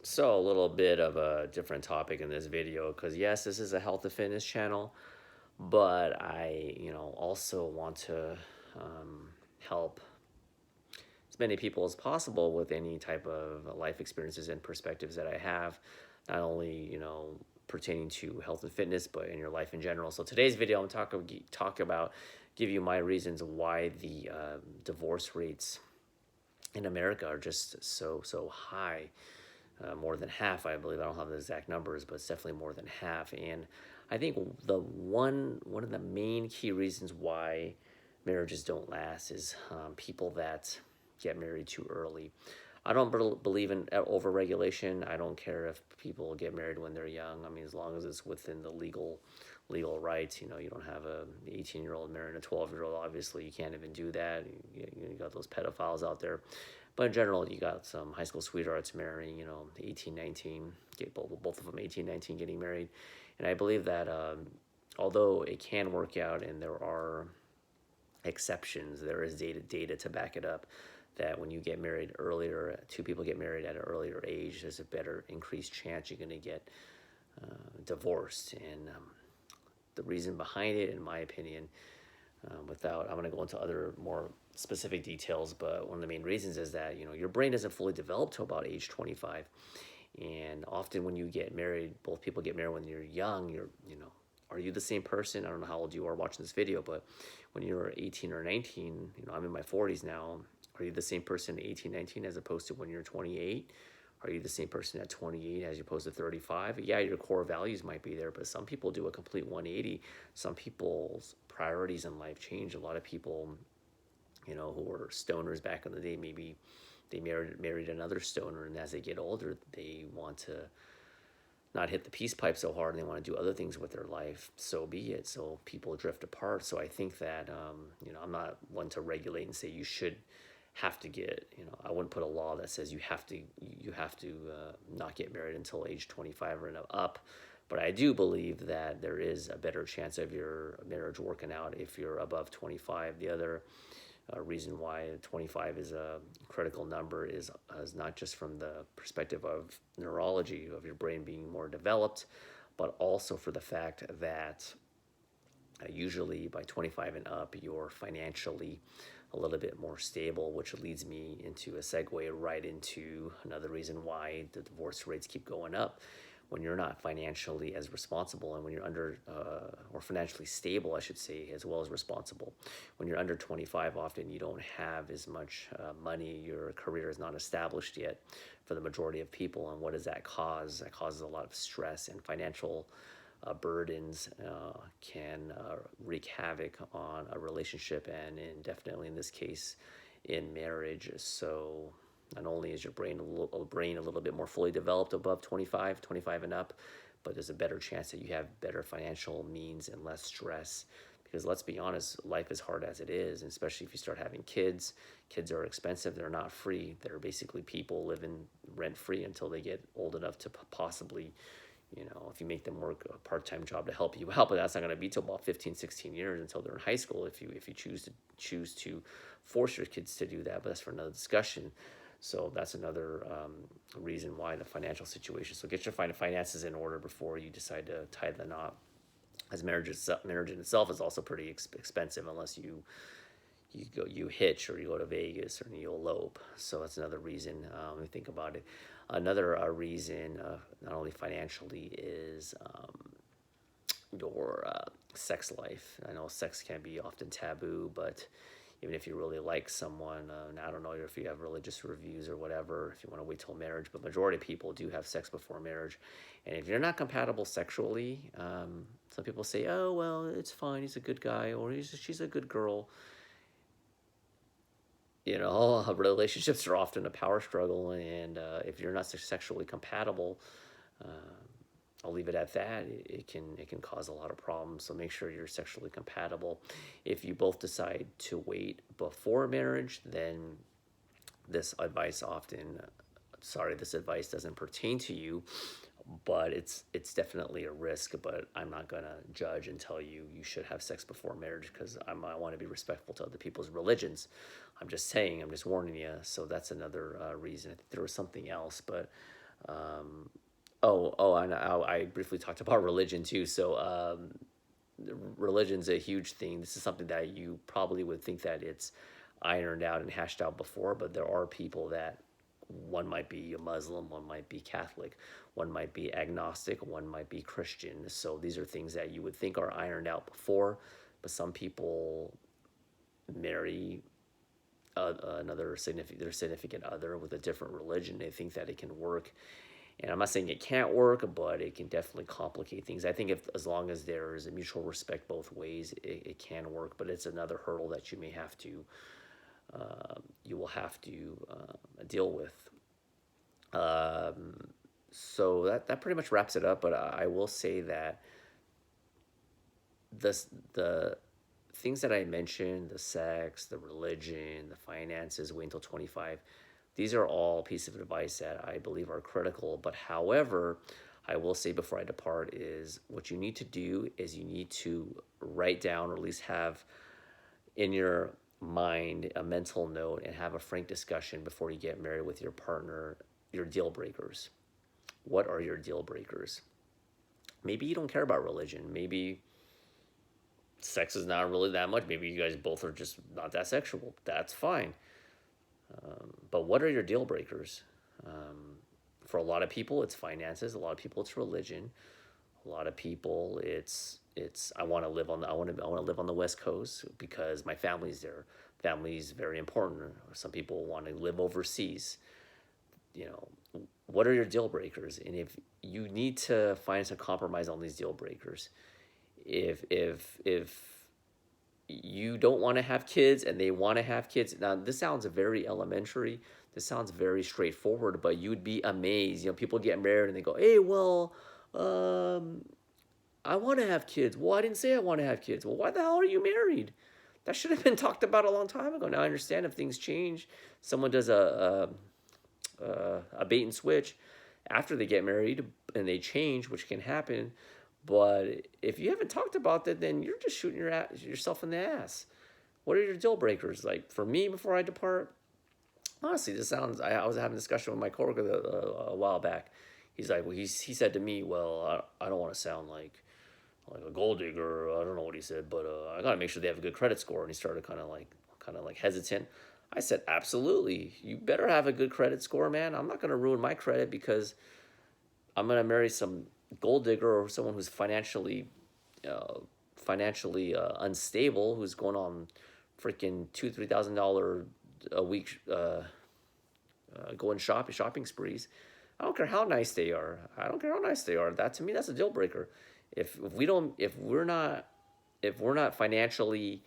So a little bit of a different topic in this video because yes, this is a health and fitness channel, but I also want to help as many people as possible with any type of life experiences and perspectives that I have, not only pertaining to health and fitness, but in your life in general. So today's video, I'm talk about give you my reasons why the divorce rates in America are just so high. More than half, I believe. I don't have the exact numbers, but it's definitely more than half. And I think the one of the main key reasons why marriages don't last is people that get married too early. I don't believe in overregulation. I don't care if people get married when they're young. I mean, as long as it's within the legal rights. You don't have a 18-year-old marrying a 12-year-old. Obviously, you can't even do that. You got those pedophiles out there. But in general, you got some high school sweethearts marrying, 18, 19, get both of them 18, 19 getting married. And I believe that although it can work out and there are exceptions, there is data to back it up that when you get married earlier, two people get married at an earlier age, there's a better increased chance you're going to get divorced. And the reason behind it, in my opinion, I'm going to go into other more specific details, but one of the main reasons is that your brain doesn't fully develop to about age 25, and often when you get married, both people get married when you're young. Are you the same person? I don't know how old you are watching this video, but when you're 18 or 19, I'm in my 40s now. Are you the same person at 18, 19 as opposed to when you're 28? Are you the same person at 28 as opposed to 35? Yeah, your core values might be there, but some people do a complete 180. Some people's priorities in life change. A lot of people, who were stoners back in the day, maybe they married another stoner, and as they get older, they want to not hit the peace pipe so hard and they want to do other things with their life. So be it. So people drift apart. So I think that I'm not one to regulate and say you should have to get, I wouldn't put a law that says you have to not get married until age 25 or up. But I do believe that there is a better chance of your marriage working out if you're above 25. The other reason why 25 is a critical number is not just from the perspective of neurology, of your brain being more developed, but also for the fact that usually by 25 and up, you're financially a little bit more stable, which leads me into a segue right into another reason why the divorce rates keep going up. When you're not financially as responsible, and when you're under or financially stable, I should say, as well as responsible. When you're under 25, often you don't have as much money. Your career is not established yet for the majority of people. And what does that cause? That causes a lot of stress, and financial burdens can wreak havoc on a relationship, and definitely in this case in marriage. So not only is your brain a little bit more fully developed above 25 and up, but there's a better chance that you have better financial means and less stress. Because let's be honest, life is hard as it is, and especially if you start having kids. Kids are expensive. They're not free. They're basically people living rent free until they get old enough to possibly, if you make them work a part-time job to help you out. But that's not going to be till about 15, 16 years until they're in high school, if you choose to force your kids to do that. But that's for another discussion. So that's another reason why the financial situation. So get your finances in order before you decide to tie the knot. As marriage in itself is also pretty expensive, unless you hitch or you go to Vegas or you elope. So that's another reason. When you think about it, another reason, not only financially, is your sex life. I know sex can be often taboo, but even if you really like someone, and I don't know if you have religious reviews or whatever, if you want to wait till marriage, but majority of people do have sex before marriage. And if you're not compatible sexually, some people say, oh, well, it's fine, he's a good guy, or she's a good girl. Relationships are often a power struggle, and if you're not sexually compatible, uh, I'll leave it at that. It can cause a lot of problems. So make sure you're sexually compatible. If you both decide to wait before marriage, then this advice doesn't pertain to you, but it's definitely a risk. But I'm not gonna judge and tell you should have sex before marriage, because I want to be respectful to other people's religions. I'm just saying, I'm just warning you. So that's another reason. I think there was something else, but And I briefly talked about religion too. So religion's a huge thing. This is something that you probably would think that it's ironed out and hashed out before, but there are people that one might be a Muslim, one might be Catholic, one might be agnostic, one might be Christian. So these are things that you would think are ironed out before, but some people marry their significant other with a different religion. They think that it can work, and I'm not saying it can't work, but it can definitely complicate things. I think if as long as there is a mutual respect both ways, it can work. But it's another hurdle that you may have to you will have to deal with. So that pretty much wraps it up. But I will say that the things that I mentioned, the sex, the religion, the finances, wait until 25, these are all pieces of advice that I believe are critical. But however, I will say before I depart is what you need to do is you need to write down or at least have in your mind a mental note and have a frank discussion before you get married with your partner, your deal breakers. What are your deal breakers? Maybe you don't care about religion. Maybe sex is not really that much. Maybe you guys both are just not that sexual. That's fine. But what are your deal breakers? For a lot of people, it's finances. A lot of people, it's religion. A lot of people, it's I want to live on the, I want to live on the West Coast because my family's there. Family's very important. Some people want to live overseas. You know, what are your deal breakers? And if you need to find some compromise on these deal breakers, if you don't want to have kids and they want to have kids. Now, this sounds very elementary. This sounds very straightforward, but you'd be amazed. You know, people get married and they go, hey, well, um, I want to have kids. Well, I didn't say I want to have kids. Well, why the hell are you married? That should have been talked about a long time ago. Now I understand if things change, someone does a bait and switch after they get married and they change, which can happen. But if you haven't talked about that, then you're just shooting yourself in the ass. What are your deal breakers? Like for me, before I depart, honestly, this sounds. I was having a discussion with my coworker a while back. He's like, well, he said to me, well, I don't want to sound like a gold digger. I don't know what he said, but I gotta make sure they have a good credit score. And he started kind of like hesitant. I said, absolutely, you better have a good credit score, man. I'm not gonna ruin my credit because I'm gonna marry some gold digger or someone who's uh, financially unstable, who's going on freaking $2,000-3,000 a week going shopping sprees. I don't care how nice they are. I don't care how nice they are. That to me, that's a deal breaker. If we're not financially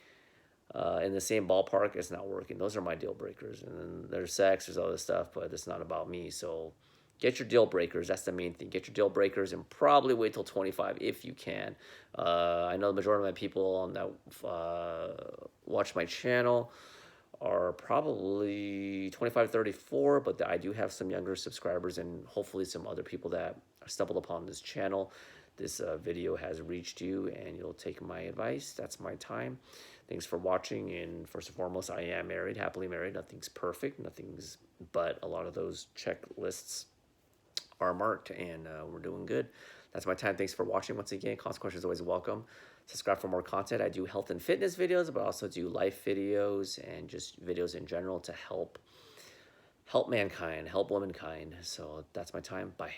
in the same ballpark, it's not working. Those are my deal breakers. And then there's sex, there's other stuff, but it's not about me. So get your deal breakers. That's the main thing. Get your deal breakers and probably wait till 25 if you can. I know the majority of my people on that watch my channel are probably 25 to 34, but I do have some younger subscribers and hopefully some other people that stumbled upon this channel. This video has reached you and you'll take my advice. That's my time. Thanks for watching. And first and foremost, I am married, happily married. Nothing's perfect, but a lot of those checklists are marked and we're doing good. That's my time. Thanks for watching once again. Consequences always welcome. Subscribe for more content. I do health and fitness videos, but also do life videos and just videos in general to help mankind, help womankind. So that's my time. Bye.